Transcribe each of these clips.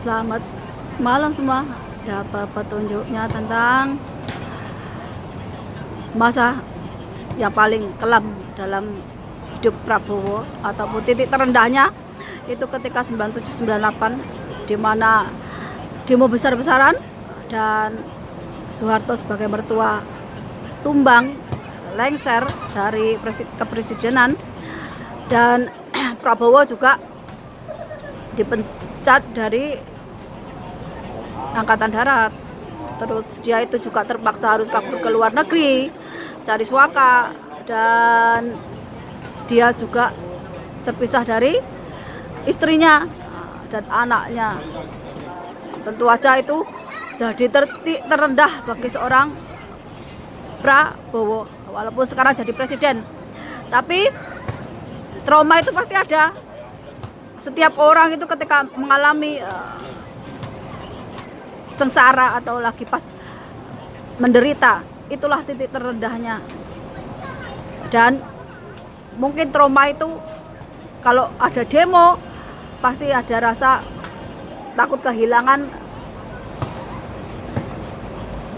Selamat malam semua. Dapat petunjuknya tentang masa yang paling kelam dalam hidup Prabowo ataupun titik terendahnya itu ketika 97-98, di mana demo besar-besaran dan Soeharto sebagai mertua tumbang lengser dari kepresidenan, dan Prabowo juga dipecat dari angkatan darat. Terus dia itu juga terpaksa harus kabur ke luar negeri cari suaka, dan dia juga terpisah dari istrinya dan anaknya. Tentu aja itu jadi terendah bagi seorang Prabowo, walaupun sekarang jadi presiden. Tapi trauma itu pasti ada. Setiap orang itu ketika mengalami sengsara atau lagi pas menderita, itulah titik terendahnya. Dan mungkin trauma itu kalau ada demo pasti ada rasa takut kehilangan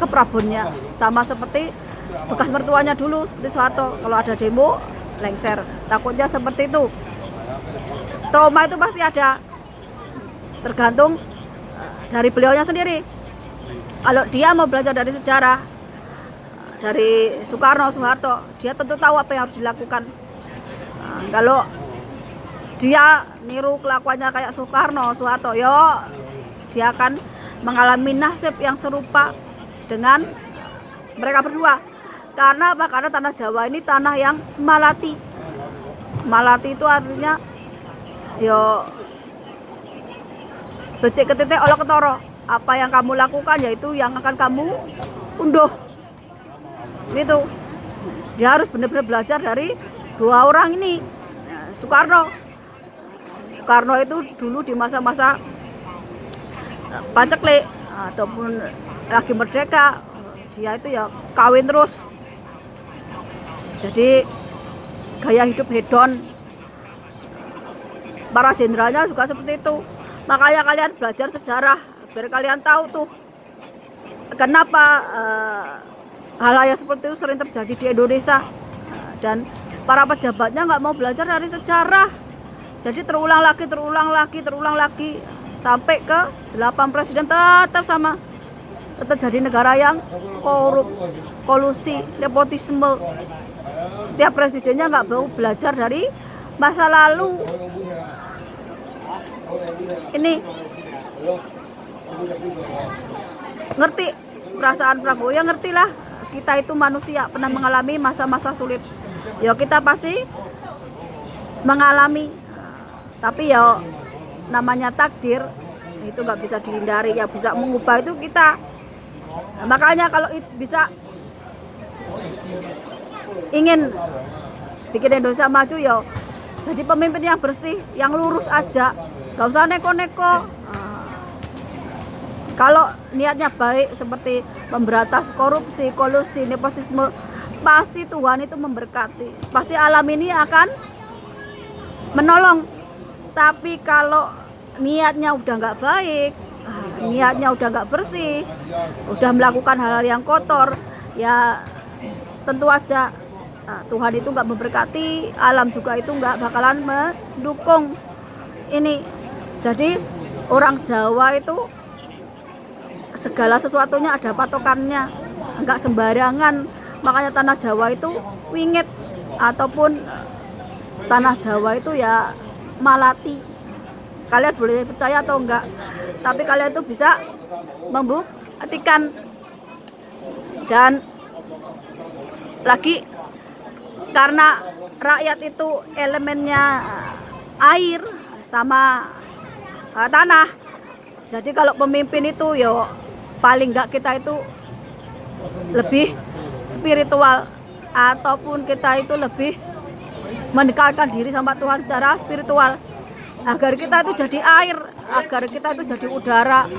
keprabonnya, sama seperti bekas mertuanya dulu seperti Soeharto. Kalau ada demo lengser, takutnya seperti itu. Trauma itu pasti ada, tergantung dari beliaunya sendiri. Kalau dia mau belajar dari sejarah, dari Soeharto, dia tentu tahu apa yang harus dilakukan. Kalau dia niru kelakuannya kayak Soeharto, yo dia akan mengalami nasib yang serupa dengan mereka berdua. Karena apa? Karena tanah Jawa ini tanah yang malati. Malati itu artinya yo becik ketitik oleh ketoro. Apa yang kamu lakukan yaitu yang akan kamu unduh. Gitu. Dia harus benar-benar belajar dari dua orang ini. Soekarno itu dulu di masa-masa paceklik ataupun lagi merdeka, dia itu ya kawin terus. Jadi gaya hidup hedon. Para jenderalnya juga seperti itu. Makanya kalian belajar sejarah biar kalian tahu tuh kenapa hal-hal yang seperti itu sering terjadi di Indonesia. Dan para pejabatnya nggak mau belajar dari sejarah. Jadi terulang lagi sampai ke 8 presiden tetap sama. Tetap jadi negara yang korup, kolusi, nepotisme. Setiap presidennya nggak mau belajar dari masa lalu. Ini ngerti perasaan Prabowo, ya ngerti lah. Kita itu manusia, pernah mengalami masa-masa sulit. Ya kita pasti mengalami. Tapi ya namanya takdir itu nggak bisa dihindari. Yang bisa mengubah itu kita. Nah, makanya kalau bisa ingin bikin Indonesia maju, ya jadi pemimpin yang bersih, yang lurus aja, gak usah neko-neko. Kalau niatnya baik seperti memberantas korupsi, kolusi, nepotisme, pasti Tuhan itu memberkati. Pasti alam ini akan menolong. Tapi kalau niatnya udah nggak baik, niatnya udah nggak bersih, udah melakukan hal-hal yang kotor, ya tentu aja Tuhan itu nggak memberkati, alam juga itu nggak bakalan mendukung ini. Jadi orang Jawa itu segala sesuatunya ada patokannya, nggak sembarangan. Makanya tanah Jawa itu wingit, ataupun tanah Jawa itu ya malati. Kalian boleh percaya atau enggak, tapi kalian itu bisa membuktikan. Dan lagi karena rakyat itu elemennya air sama tanah. Jadi kalau pemimpin itu yo paling enggak kita itu lebih spiritual, ataupun kita itu lebih mendekatkan diri sama Tuhan secara spiritual, agar kita itu jadi air, agar kita itu jadi udara.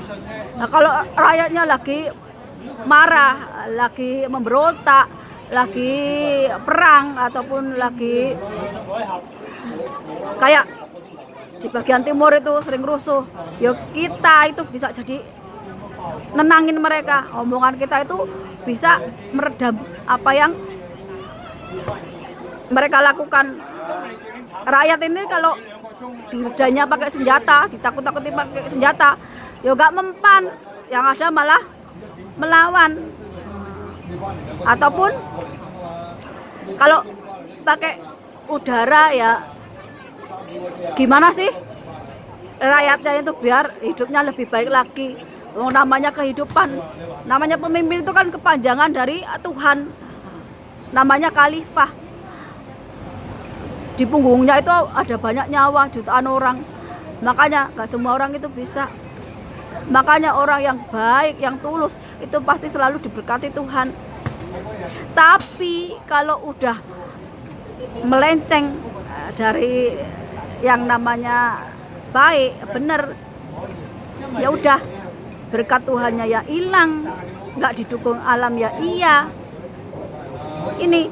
Nah, kalau rakyatnya lagi marah, lagi memberontak, lagi perang, ataupun lagi kayak di bagian timur itu sering rusuh, ya kita itu bisa jadi nenangin mereka. Omongan kita itu bisa meredam apa yang mereka lakukan. Rakyat ini kalau diredanya pakai senjata, ditakut-takuti pakai senjata, ya gak mempan, yang ada malah melawan. Ataupun kalau pakai udara, ya gimana sih rakyatnya itu biar hidupnya lebih baik lagi. Namanya kehidupan, namanya pemimpin itu kan kepanjangan dari Tuhan, namanya khalifah. Di punggungnya itu ada banyak nyawa, jutaan orang. Makanya gak semua orang itu bisa. Makanya orang yang baik, yang tulus itu pasti selalu diberkati Tuhan. Tapi kalau udah melenceng dari yang namanya baik, bener, ya udah berkat Tuhannya ya hilang, nggak didukung alam ya iya. Ini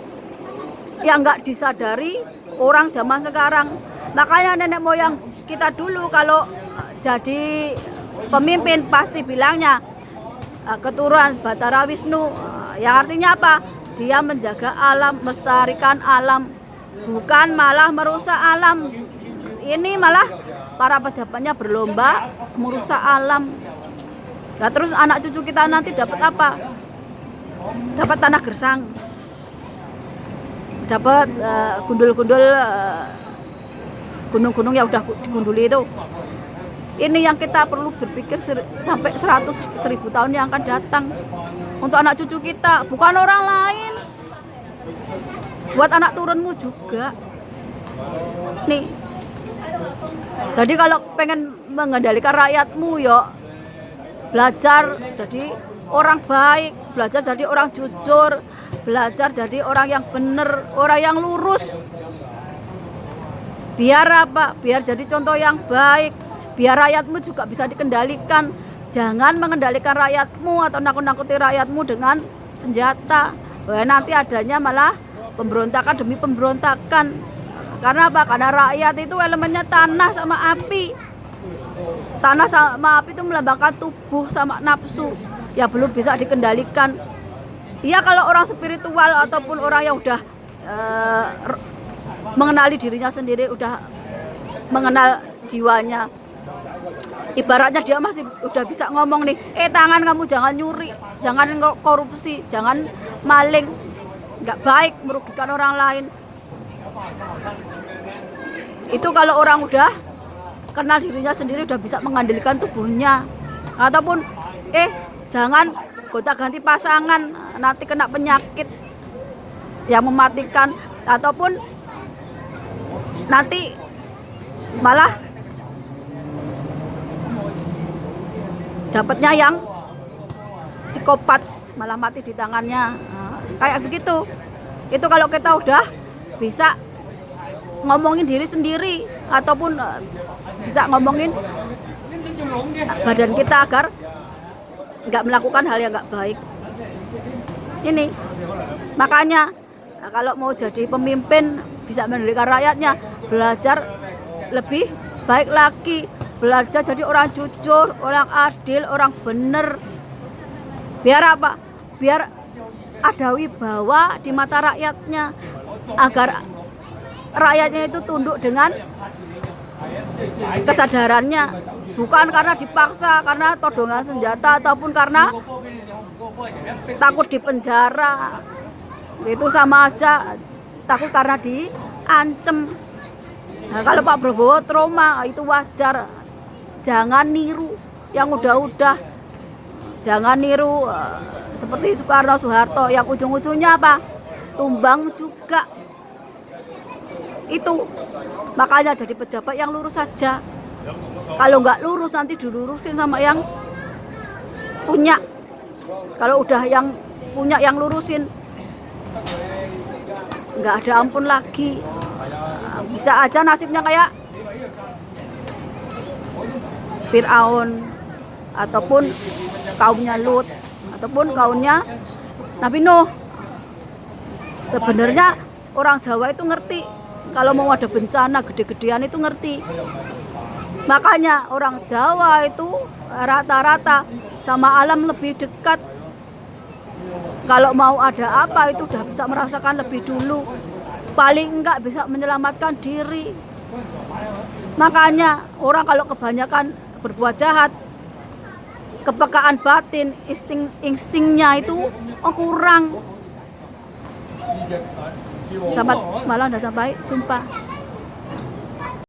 yang nggak disadari orang zaman sekarang. Makanya nenek moyang kita dulu kalau jadi pemimpin pasti bilangnya keturunan Bathara Wisnu, yang artinya apa? Dia menjaga alam, melestarikan alam, bukan malah merusak alam. Ini malah para pejabatnya berlomba merusak alam. Nah, terus anak cucu kita nanti dapat apa? Dapat tanah gersang, dapat gundul-gundul gunung-gunung yang udah digunduli itu. Ini yang kita perlu berpikir sampai 100.000 tahun yang akan datang untuk anak cucu kita, bukan orang lain, buat anak turunmu juga nih. Jadi kalau pengen mengendalikan rakyatmu, ya belajar jadi orang baik, belajar jadi orang jujur, belajar jadi orang yang benar, orang yang lurus. Biar apa? Biar jadi contoh yang baik, biar rakyatmu juga bisa dikendalikan. Jangan mengendalikan rakyatmu atau nakut-nakuti rakyatmu dengan senjata. Wah, nanti adanya malah pemberontakan demi pemberontakan. Karena apa? Karena rakyat itu elemennya tanah sama api. Tanah sama api itu melambangkan tubuh sama nafsu, ya belum bisa dikendalikan. Iya, kalau orang spiritual ataupun orang yang udah mengenali dirinya sendiri, udah mengenal jiwanya, ibaratnya dia masih udah bisa ngomong nih, tangan kamu jangan nyuri, jangan korupsi, jangan maling, nggak baik, merugikan orang lain. Itu kalau orang udah kenal dirinya sendiri, udah bisa mengendalikan tubuhnya. Ataupun jangan gonta-ganti pasangan, nanti kena penyakit yang mematikan, ataupun nanti malah dapatnya yang psikopat, malah mati di tangannya. Kayak begitu. Itu kalau kita udah bisa ngomongin diri sendiri, ataupun bisa ngomongin badan kita agar nggak melakukan hal yang nggak baik. Ini makanya kalau mau jadi pemimpin bisa mengendalikan rakyatnya, belajar lebih baik lagi, belajar jadi orang jujur, orang adil, orang bener. Biar apa? Biar ada wibawa di mata rakyatnya, agar rakyatnya itu tunduk dengan kesadarannya, bukan karena dipaksa, karena todongan senjata, ataupun karena takut dipenjara. Itu sama aja takut karena diancem. Nah, kalau Pak Prabowo trauma, itu wajar. Jangan niru yang udah-udah, jangan niru seperti Soekarno, Soeharto yang ujung-ujungnya apa? Tumbang juga. Itu makanya jadi pejabat yang lurus saja. Kalau nggak lurus nanti dilurusin sama yang punya. Kalau udah yang punya yang lurusin, nggak ada ampun lagi. Bisa aja nasibnya kayak Fir'aun, ataupun kaumnya Lut, ataupun kaumnya Nabi Nuh. Sebenarnya orang Jawa itu ngerti, kalau mau ada bencana gede-gedean itu ngerti. Makanya orang Jawa itu rata-rata sama alam lebih dekat. Kalau mau ada apa itu udah bisa merasakan lebih dulu. Paling enggak bisa menyelamatkan diri. Makanya orang kalau kebanyakan berbuat jahat, kepekaan batin, instingnya itu kurang. Selamat malam dan sampai jumpa.